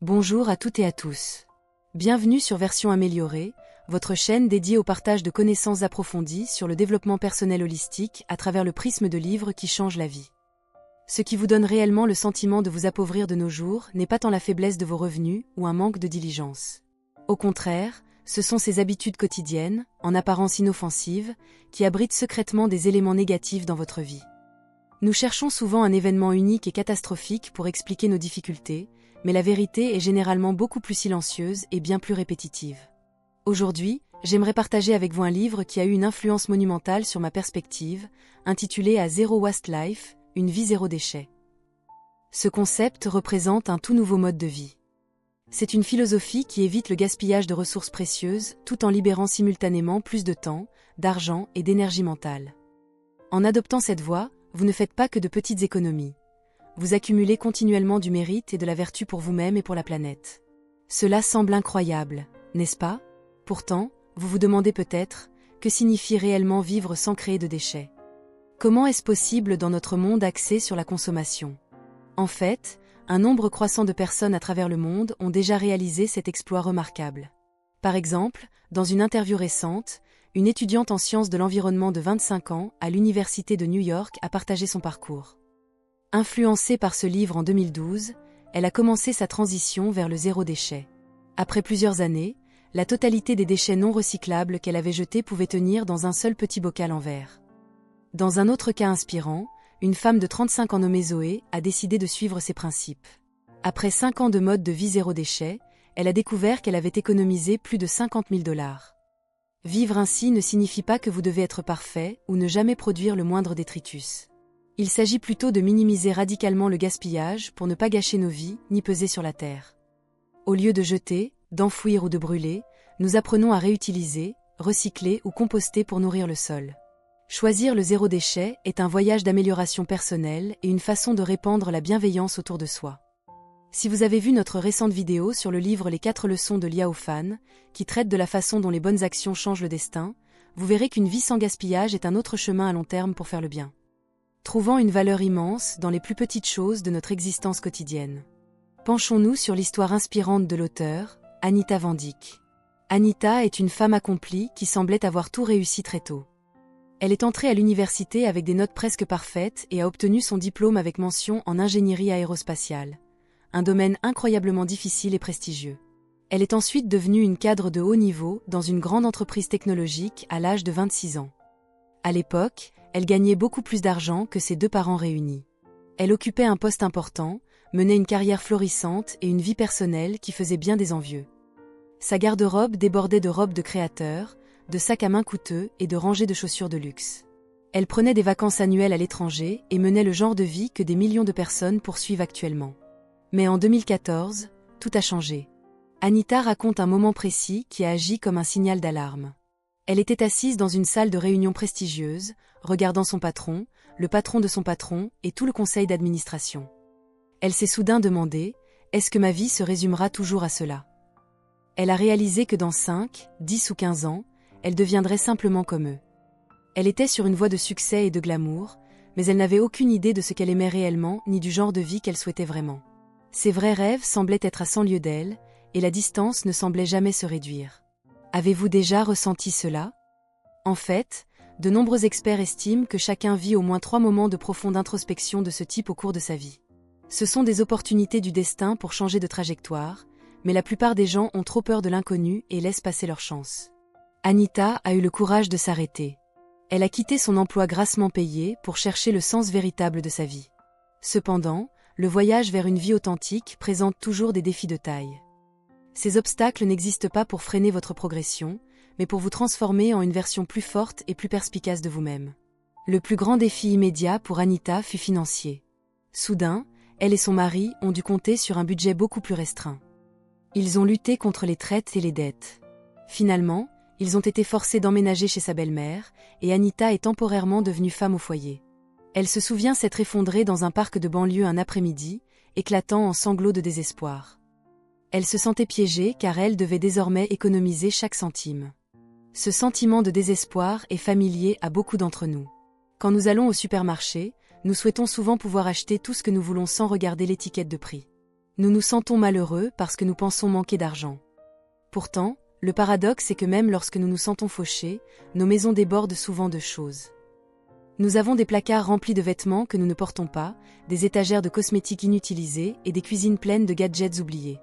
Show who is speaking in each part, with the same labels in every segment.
Speaker 1: Bonjour à toutes et à tous. Bienvenue sur Version améliorée, votre chaîne dédiée au partage de connaissances approfondies sur le développement personnel holistique à travers le prisme de livres qui changent la vie. Ce qui vous donne réellement le sentiment de vous appauvrir de nos jours n'est pas tant la faiblesse de vos revenus ou un manque de diligence. Au contraire, ce sont ces habitudes quotidiennes, en apparence inoffensives, qui abritent secrètement des éléments négatifs dans votre vie. Nous cherchons souvent un événement unique et catastrophique pour expliquer nos difficultés, mais la vérité est généralement beaucoup plus silencieuse et bien plus répétitive. Aujourd'hui, j'aimerais partager avec vous un livre qui a eu une influence monumentale sur ma perspective, intitulé A Zero Waste Life, une vie zéro déchet. Ce concept représente un tout nouveau mode de vie. C'est une philosophie qui évite le gaspillage de ressources précieuses tout en libérant simultanément plus de temps, d'argent et d'énergie mentale. En adoptant cette voie, vous ne faites pas que de petites économies. Vous accumulez continuellement du mérite et de la vertu pour vous-même et pour la planète. Cela semble incroyable, n'est-ce pas? Pourtant, vous vous demandez peut-être, que signifie réellement vivre sans créer de déchets? Comment est-ce possible dans notre monde axé sur la consommation? En fait, un nombre croissant de personnes à travers le monde ont déjà réalisé cet exploit remarquable. Par exemple, dans une interview récente, une étudiante en sciences de l'environnement de 25 ans à l'Université de New York a partagé son parcours. Influencée par ce livre en 2012, elle a commencé sa transition vers le zéro déchet. Après plusieurs années, la totalité des déchets non recyclables qu'elle avait jetés pouvait tenir dans un seul petit bocal en verre. Dans un autre cas inspirant, une femme de 35 ans nommée Zoé a décidé de suivre ses principes. Après 5 ans de mode de vie zéro déchet, elle a découvert qu'elle avait économisé plus de 50 000 $. Vivre ainsi ne signifie pas que vous devez être parfait ou ne jamais produire le moindre détritus. Il s'agit plutôt de minimiser radicalement le gaspillage pour ne pas gâcher nos vies ni peser sur la terre. Au lieu de jeter, d'enfouir ou de brûler, nous apprenons à réutiliser, recycler ou composter pour nourrir le sol. Choisir le zéro déchet est un voyage d'amélioration personnelle et une façon de répandre la bienveillance autour de soi. Si vous avez vu notre récente vidéo sur le livre Les 4 leçons de Liao Fan, qui traite de la façon dont les bonnes actions changent le destin, vous verrez qu'une vie sans gaspillage est un autre chemin à long terme pour faire le bien. Trouvant une valeur immense dans les plus petites choses de notre existence quotidienne. Penchons-nous sur l'histoire inspirante de l'auteur, Anita Van Dyck. Anita est une femme accomplie qui semblait avoir tout réussi très tôt. Elle est entrée à l'université avec des notes presque parfaites et a obtenu son diplôme avec mention en ingénierie aérospatiale. Un domaine incroyablement difficile et prestigieux. Elle est ensuite devenue une cadre de haut niveau dans une grande entreprise technologique à l'âge de 26 ans. À l'époque, elle gagnait beaucoup plus d'argent que ses deux parents réunis. Elle occupait un poste important, menait une carrière florissante et une vie personnelle qui faisait bien des envieux. Sa garde-robe débordait de robes de créateurs, de sacs à main coûteux et de rangées de chaussures de luxe. Elle prenait des vacances annuelles à l'étranger et menait le genre de vie que des millions de personnes poursuivent actuellement. Mais en 2014, tout a changé. Anita raconte un moment précis qui a agi comme un signal d'alarme. Elle était assise dans une salle de réunion prestigieuse, regardant son patron, le patron de son patron et tout le conseil d'administration. Elle s'est soudain demandé, est-ce que ma vie se résumera toujours à cela? Elle a réalisé que dans 5, 10 ou 15 ans, elle deviendrait simplement comme eux. Elle était sur une voie de succès et de glamour, mais elle n'avait aucune idée de ce qu'elle aimait réellement ni du genre de vie qu'elle souhaitait vraiment. Ses vrais rêves semblaient être à 100 lieues d'elle, et la distance ne semblait jamais se réduire. Avez-vous déjà ressenti cela? En fait, de nombreux experts estiment que chacun vit au moins 3 moments de profonde introspection de ce type au cours de sa vie. Ce sont des opportunités du destin pour changer de trajectoire, mais la plupart des gens ont trop peur de l'inconnu et laissent passer leur chance. Anita a eu le courage de s'arrêter. Elle a quitté son emploi grassement payé pour chercher le sens véritable de sa vie. Cependant, le voyage vers une vie authentique présente toujours des défis de taille. Ces obstacles n'existent pas pour freiner votre progression, mais pour vous transformer en une version plus forte et plus perspicace de vous-même. Le plus grand défi immédiat pour Anita fut financier. Soudain, elle et son mari ont dû compter sur un budget beaucoup plus restreint. Ils ont lutté contre les traites et les dettes. Finalement, ils ont été forcés d'emménager chez sa belle-mère, et Anita est temporairement devenue femme au foyer. Elle se souvient s'être effondrée dans un parc de banlieue un après-midi, éclatant en sanglots de désespoir. Elle se sentait piégée car elle devait désormais économiser chaque centime. Ce sentiment de désespoir est familier à beaucoup d'entre nous. Quand nous allons au supermarché, nous souhaitons souvent pouvoir acheter tout ce que nous voulons sans regarder l'étiquette de prix. Nous nous sentons malheureux parce que nous pensons manquer d'argent. Pourtant, le paradoxe est que même lorsque nous nous sentons fauchés, nos maisons débordent souvent de choses. Nous avons des placards remplis de vêtements que nous ne portons pas, des étagères de cosmétiques inutilisées et des cuisines pleines de gadgets oubliés.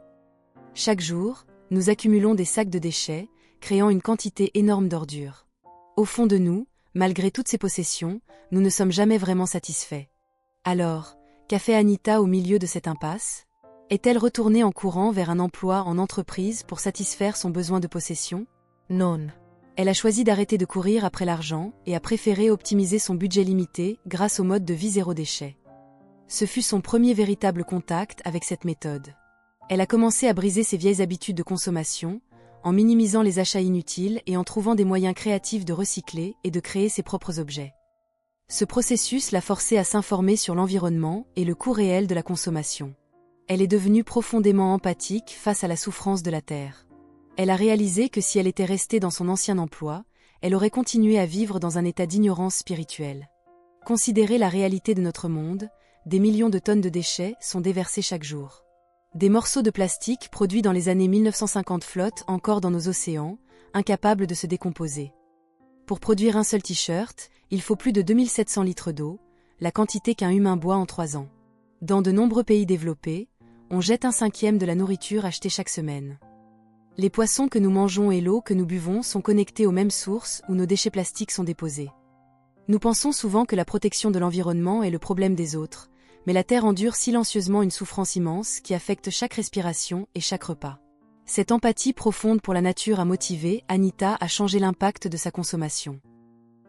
Speaker 1: Chaque jour, nous accumulons des sacs de déchets, créant une quantité énorme d'ordures. Au fond de nous, malgré toutes ces possessions, nous ne sommes jamais vraiment satisfaits. Alors, qu'a fait Anita au milieu de cette impasse ? Est-elle retournée en courant vers un emploi en entreprise pour satisfaire son besoin de possession ? Non. Elle a choisi d'arrêter de courir après l'argent et a préféré optimiser son budget limité grâce au mode de vie zéro déchet. Ce fut son premier véritable contact avec cette méthode. Elle a commencé à briser ses vieilles habitudes de consommation, en minimisant les achats inutiles et en trouvant des moyens créatifs de recycler et de créer ses propres objets. Ce processus l'a forcée à s'informer sur l'environnement et le coût réel de la consommation. Elle est devenue profondément empathique face à la souffrance de la Terre. Elle a réalisé que si elle était restée dans son ancien emploi, elle aurait continué à vivre dans un état d'ignorance spirituelle. Considérez la réalité de notre monde, des millions de tonnes de déchets sont déversés chaque jour. Des morceaux de plastique produits dans les années 1950 flottent encore dans nos océans, incapables de se décomposer. Pour produire un seul t-shirt, il faut plus de 2700 litres d'eau, la quantité qu'un humain boit en 3 ans. Dans de nombreux pays développés, on jette 1/5 de la nourriture achetée chaque semaine. Les poissons que nous mangeons et l'eau que nous buvons sont connectés aux mêmes sources où nos déchets plastiques sont déposés. Nous pensons souvent que la protection de l'environnement est le problème des autres, mais la Terre endure silencieusement une souffrance immense qui affecte chaque respiration et chaque repas. Cette empathie profonde pour la nature a motivé Anita à changer l'impact de sa consommation.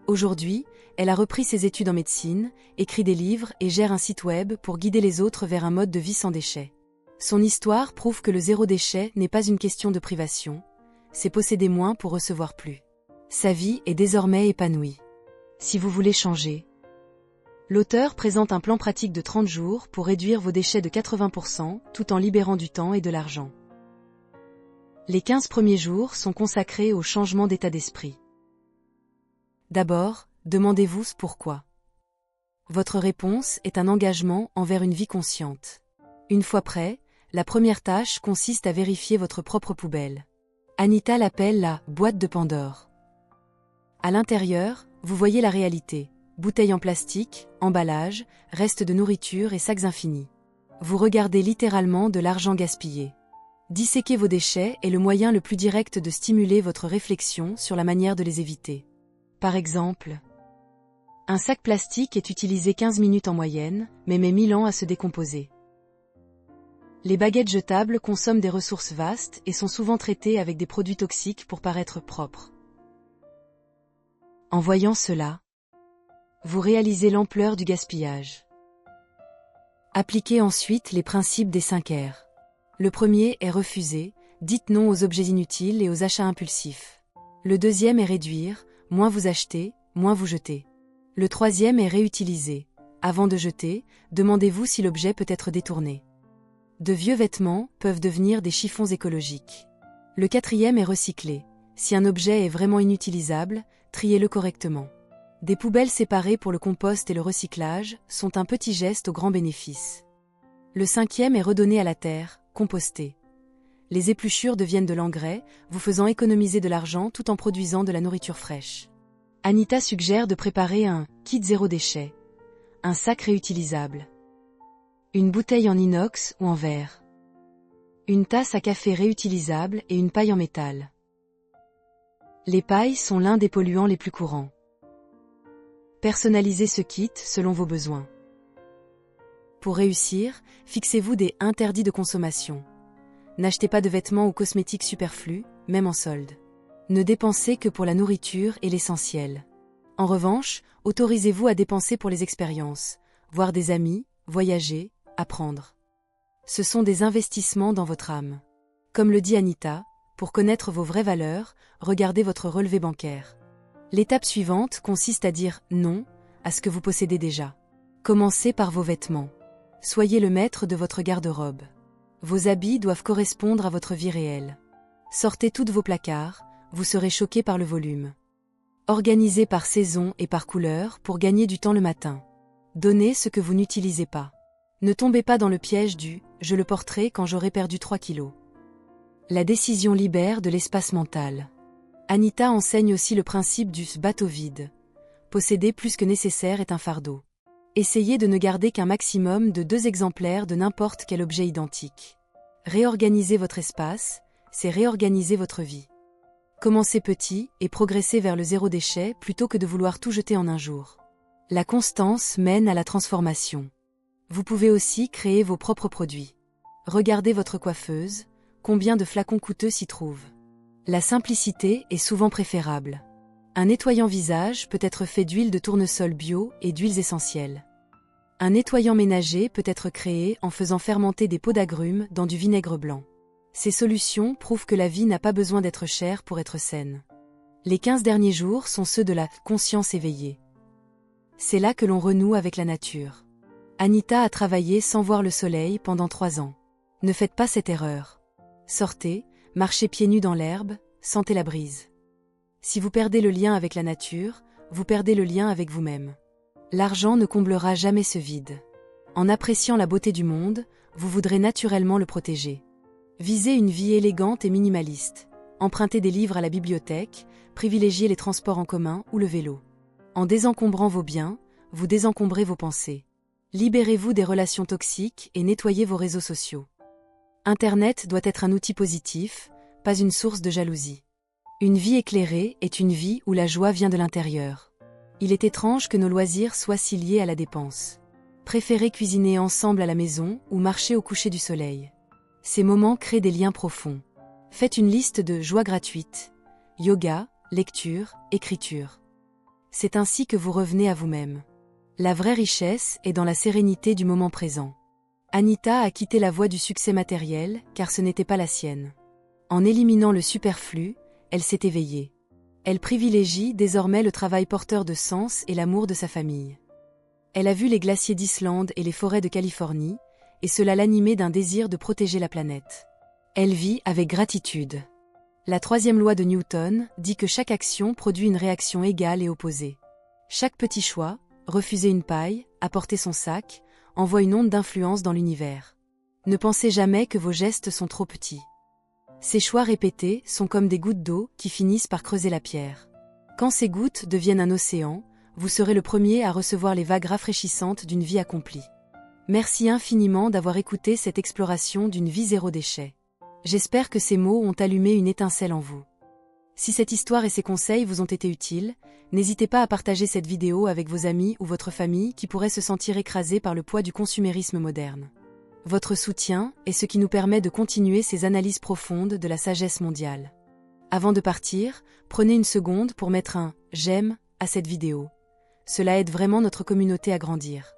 Speaker 1: Aujourd'hui, elle a repris ses études en médecine, écrit des livres et gère un site web pour guider les autres vers un mode de vie sans déchets. Son histoire prouve que le zéro déchet n'est pas une question de privation, c'est posséder moins pour recevoir plus. Sa vie est désormais épanouie. Si vous voulez changer, l'auteur présente un plan pratique de 30 jours pour réduire vos déchets de 80% tout en libérant du temps et de l'argent. Les 15 premiers jours sont consacrés au changement d'état d'esprit. D'abord, demandez-vous pourquoi. Votre réponse est un engagement envers une vie consciente. Une fois prêt, la première tâche consiste à vérifier votre propre poubelle. Anita l'appelle la « boîte de Pandore ». À l'intérieur, vous voyez la réalité. Bouteilles en plastique, emballages, restes de nourriture et sacs infinis. Vous regardez littéralement de l'argent gaspillé. Disséquer vos déchets est le moyen le plus direct de stimuler votre réflexion sur la manière de les éviter. Par exemple, un sac plastique est utilisé 15 minutes en moyenne, mais met 1000 ans à se décomposer. Les baguettes jetables consomment des ressources vastes et sont souvent traitées avec des produits toxiques pour paraître propres. En voyant cela, vous réalisez l'ampleur du gaspillage. Appliquez ensuite les principes des 5 R. Le premier est refuser, dites non aux objets inutiles et aux achats impulsifs. Le deuxième est réduire, moins vous achetez, moins vous jetez. Le troisième est réutiliser. Avant de jeter, demandez-vous si l'objet peut être détourné. De vieux vêtements peuvent devenir des chiffons écologiques. Le quatrième est recycler. Si un objet est vraiment inutilisable, triez-le correctement. Des poubelles séparées pour le compost et le recyclage sont un petit geste au grand bénéfice. Le cinquième est redonner à la terre, composter. Les épluchures deviennent de l'engrais, vous faisant économiser de l'argent tout en produisant de la nourriture fraîche. Anita suggère de préparer un kit zéro déchet, un sac réutilisable, une bouteille en inox ou en verre, une tasse à café réutilisable et une paille en métal. Les pailles sont l'un des polluants les plus courants. Personnalisez ce kit selon vos besoins. Pour réussir, fixez-vous des interdits de consommation. N'achetez pas de vêtements ou cosmétiques superflus, même en solde. Ne dépensez que pour la nourriture et l'essentiel. En revanche, autorisez-vous à dépenser pour les expériences, voir des amis, voyager, apprendre. Ce sont des investissements dans votre âme. Comme le dit Anita, pour connaître vos vraies valeurs, regardez votre relevé bancaire. L'étape suivante consiste à dire non à ce que vous possédez déjà. Commencez par vos vêtements. Soyez le maître de votre garde-robe. Vos habits doivent correspondre à votre vie réelle. Sortez toutes vos placards, vous serez choqué par le volume. Organisez par saison et par couleur pour gagner du temps le matin. Donnez ce que vous n'utilisez pas. Ne tombez pas dans le piège du « je le porterai quand j'aurai perdu 3 kilos ». La décision libère de l'espace mental. Anita enseigne aussi le principe du bateau vide. Posséder plus que nécessaire est un fardeau. Essayez de ne garder qu'un maximum de 2 exemplaires de n'importe quel objet identique. Réorganiser votre espace, c'est réorganiser votre vie. Commencez petit et progressez vers le zéro déchet plutôt que de vouloir tout jeter en un jour. La constance mène à la transformation. Vous pouvez aussi créer vos propres produits. Regardez votre coiffeuse, combien de flacons coûteux s'y trouvent. La simplicité est souvent préférable. Un nettoyant visage peut être fait d'huile de tournesol bio et d'huiles essentielles. Un nettoyant ménager peut être créé en faisant fermenter des pots d'agrumes dans du vinaigre blanc. Ces solutions prouvent que la vie n'a pas besoin d'être chère pour être saine. Les 15 derniers jours sont ceux de la conscience éveillée. C'est là que l'on renoue avec la nature. Anita a travaillé sans voir le soleil pendant 3 ans. Ne faites pas cette erreur. Sortez, marchez pieds nus dans l'herbe, sentez la brise. Si vous perdez le lien avec la nature, vous perdez le lien avec vous-même. L'argent ne comblera jamais ce vide. En appréciant la beauté du monde, vous voudrez naturellement le protéger. Visez une vie élégante et minimaliste. Empruntez des livres à la bibliothèque, privilégiez les transports en commun ou le vélo. En désencombrant vos biens, vous désencombrez vos pensées. Libérez-vous des relations toxiques et nettoyez vos réseaux sociaux. Internet doit être un outil positif, pas une source de jalousie. Une vie éclairée est une vie où la joie vient de l'intérieur. Il est étrange que nos loisirs soient si liés à la dépense. Préférez cuisiner ensemble à la maison ou marcher au coucher du soleil. Ces moments créent des liens profonds. Faites une liste de joies gratuites. Yoga, lecture, écriture. C'est ainsi que vous revenez à vous-même. La vraie richesse est dans la sérénité du moment présent. Anita a quitté la voie du succès matériel car ce n'était pas la sienne. En éliminant le superflu, elle s'est éveillée. Elle privilégie désormais le travail porteur de sens et l'amour de sa famille. Elle a vu les glaciers d'Islande et les forêts de Californie, et cela l'animait d'un désir de protéger la planète. Elle vit avec gratitude. La 3e loi de Newton dit que chaque action produit une réaction égale et opposée. Chaque petit choix, refuser une paille, apporter son sac, envoie une onde d'influence dans l'univers. Ne pensez jamais que vos gestes sont trop petits. Ces choix répétés sont comme des gouttes d'eau qui finissent par creuser la pierre. Quand ces gouttes deviennent un océan, vous serez le premier à recevoir les vagues rafraîchissantes d'une vie accomplie. Merci infiniment d'avoir écouté cette exploration d'une vie zéro déchet. J'espère que ces mots ont allumé une étincelle en vous. Si cette histoire et ces conseils vous ont été utiles, n'hésitez pas à partager cette vidéo avec vos amis ou votre famille qui pourraient se sentir écrasés par le poids du consumérisme moderne. Votre soutien est ce qui nous permet de continuer ces analyses profondes de la sagesse mondiale. Avant de partir, prenez une seconde pour mettre un « j'aime » à cette vidéo. Cela aide vraiment notre communauté à grandir.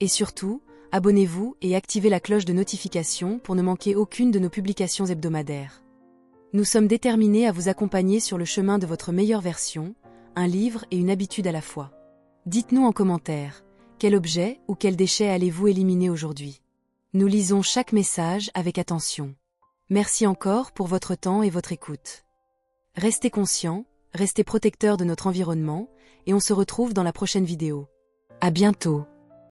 Speaker 1: Et surtout, abonnez-vous et activez la cloche de notification pour ne manquer aucune de nos publications hebdomadaires. Nous sommes déterminés à vous accompagner sur le chemin de votre meilleure version, un livre et une habitude à la fois. Dites-nous en commentaire, quel objet ou quel déchet allez-vous éliminer aujourd'hui? Nous lisons chaque message avec attention. Merci encore pour votre temps et votre écoute. Restez conscients, restez protecteurs de notre environnement, et on se retrouve dans la prochaine vidéo. À bientôt.